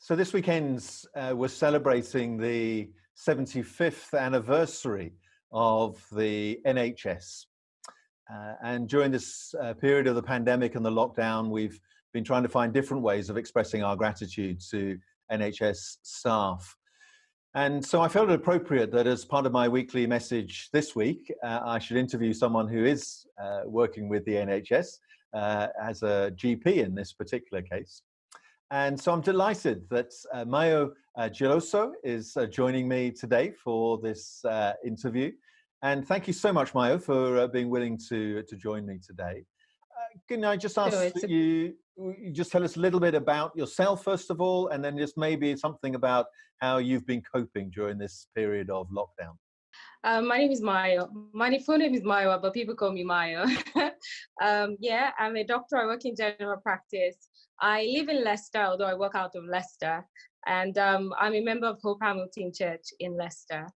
So this weekend we're celebrating the 75th anniversary of the NHS. And during this period of the pandemic and the lockdown, we've been trying to find different ways of expressing our gratitude to NHS staff. And so I felt it appropriate that as part of my weekly message this week, I should interview someone who is working with the NHS as a GP in this particular case. And so I'm delighted that Mayo Jolaoso is joining me today for this interview. And thank you so much, Mayo, for being willing to join me today. Can I just ask that you just tell us a little bit about yourself, first of all, and then just maybe something about how you've been coping during this period of lockdown? My name is Mayo. My full name is Mayo, but people call me Mayo. Yeah, I'm a doctor. I work in general practice. I live in Leicester, although I work out of Leicester. And I'm a member of Hope Hamilton Church in Leicester.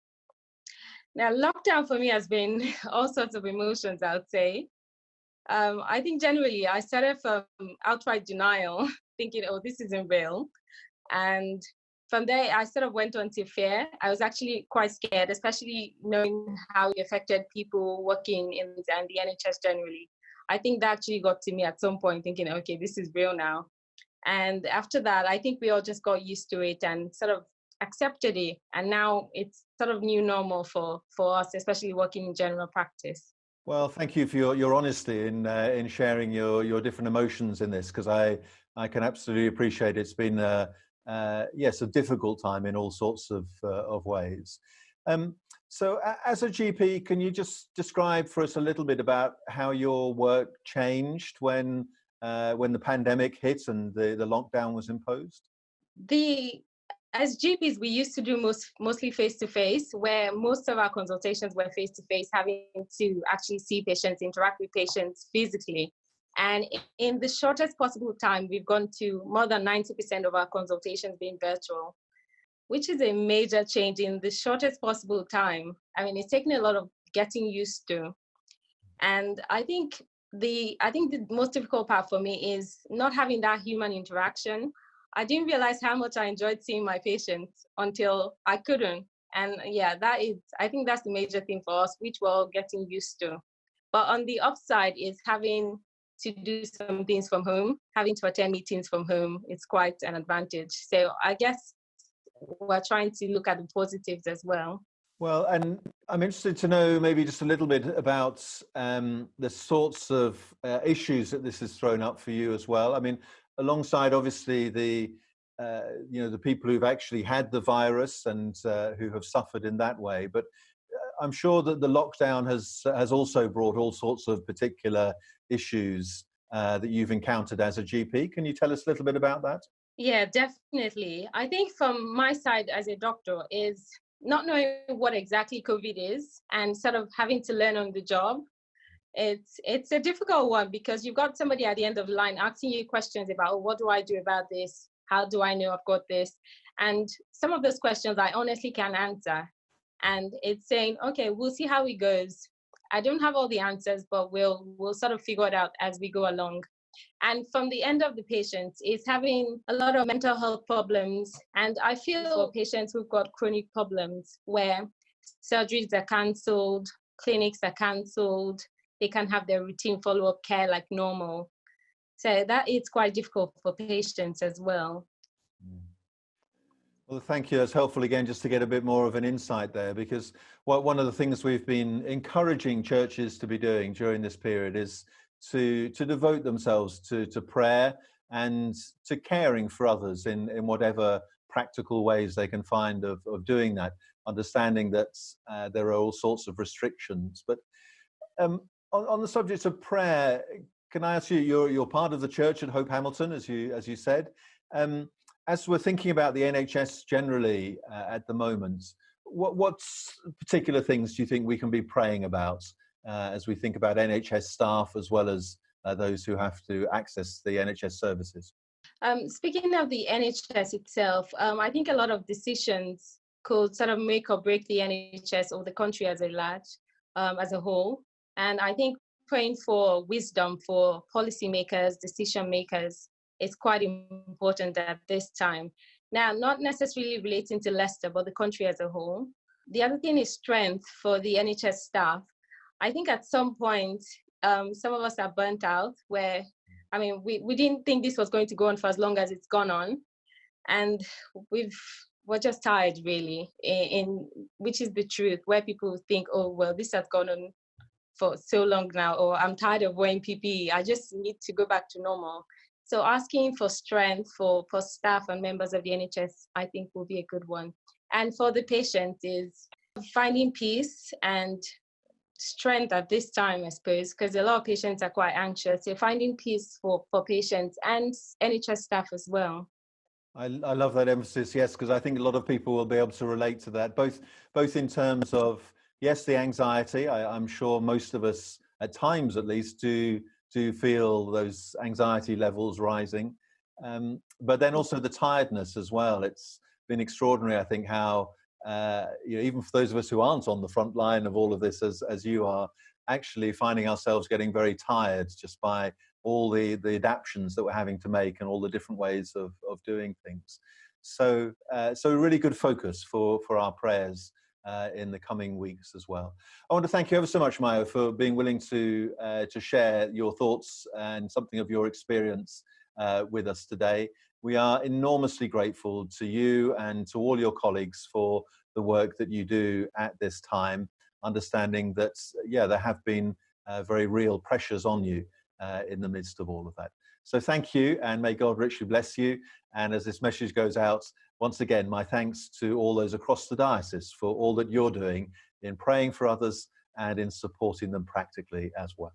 Now, lockdown for me has been all sorts of emotions, I would say. I think generally I started from outright denial, thinking, oh, this isn't real. And from there, I sort of went on to fear. I was actually quite scared, especially knowing how it affected people working in the NHS generally. I think that actually got to me at some point thinking, okay, this is real now. And after that, I think we all just got used to it and sort of accepted it. And now it's sort of new normal for us, especially working in general practice. Well, thank you for your honesty in sharing your different emotions in this, because I can absolutely appreciate it's been yes, a difficult time in all sorts of ways. So as a GP, can you just describe for us a little bit about how your work changed when the pandemic hit and the lockdown was imposed? As GPs, we used to do mostly face-to-face, where most of our consultations were face-to-face, having to actually see patients, interact with patients physically. And in the shortest possible time, we've gone to more than 90% of our consultations being virtual, which is a major change in the shortest possible time. I mean, it's taken a lot of getting used to. And I think the most difficult part for me is not having that human interaction. I didn't realize how much I enjoyed seeing my patients until I couldn't. And yeah, I think that's the major thing for us, which we're all getting used to. But on the upside is having to do some things from home, having to attend meetings from home. It's quite an advantage. So I guess we're trying to look at the positives as well. Well, and I'm interested to know maybe just a little bit about the sorts of issues that this has thrown up for you as well. I mean, alongside obviously the people who've actually had the virus and who have suffered in that way, but I'm sure that the lockdown has also brought all sorts of particular issues that you've encountered as a GP. Can you tell us a little bit about that? Yeah, definitely. I think from my side as a doctor is not knowing what exactly COVID is and sort of having to learn on the job. It's a difficult one because you've got somebody at the end of the line asking you questions about, oh, what do I do about this? How do I know I've got this? And some of those questions I honestly can't answer. And it's saying, okay, we'll see how it goes. I don't have all the answers, but we'll sort of figure it out as we go along. And from the end of the patients is having a lot of mental health problems. And I feel for patients who've got chronic problems where surgeries are cancelled, clinics are cancelled, they can have their routine follow-up care like normal. So that is quite difficult for patients as well. Well, thank you. That's helpful again, just to get a bit more of an insight there, because one of the things we've been encouraging churches to be doing during this period is to devote themselves to prayer and to caring for others in whatever practical ways they can find of doing that, understanding that there are all sorts of restrictions. But on the subject of prayer, can I ask you, you're part of the church at Hope Hamilton, as you said. As we're thinking about the NHS generally at the moment, what particular things do you think we can be praying about as we think about NHS staff as well as those who have to access the NHS services? Speaking of the NHS itself, I think a lot of decisions could sort of make or break the NHS or the country as a whole. And I think praying for wisdom for policymakers, decision makers, is quite important at this time. Now, not necessarily relating to Leicester, but the country as a whole. The other thing is strength for the NHS staff. I think at some point, some of us are burnt out where, I mean, we didn't think this was going to go on for as long as it's gone on. And we're just tired, really, in which is the truth, where people think, oh, well, this has gone on for so long now, or I'm tired of wearing PPE. I just need to go back to normal. So asking for strength for staff and members of the NHS, I think will be a good one. And for the patient is finding peace and strength at this time, I suppose, because a lot of patients are quite anxious. So finding peace for patients and NHS staff as well. I love that emphasis, yes, because I think a lot of people will be able to relate to that, both in terms of, yes, the anxiety. I'm sure most of us, at times at least, do feel those anxiety levels rising, but then also the tiredness as well. It's been extraordinary, I think, how even for those of us who aren't on the front line of all of this, as you are, actually finding ourselves getting very tired just by all the adaptations that we're having to make and all the different ways of doing things. So a really good focus for our prayers in the coming weeks as well. I want to thank you ever so much, Mayo, for being willing to share your thoughts and something of your experience with us today. We are enormously grateful to you and to all your colleagues for the work that you do at this time, understanding that, there have been very real pressures on you in the midst of all of that. So thank you, and may God richly bless you. And as this message goes out, once again, my thanks to all those across the diocese for all that you're doing in praying for others and in supporting them practically as well.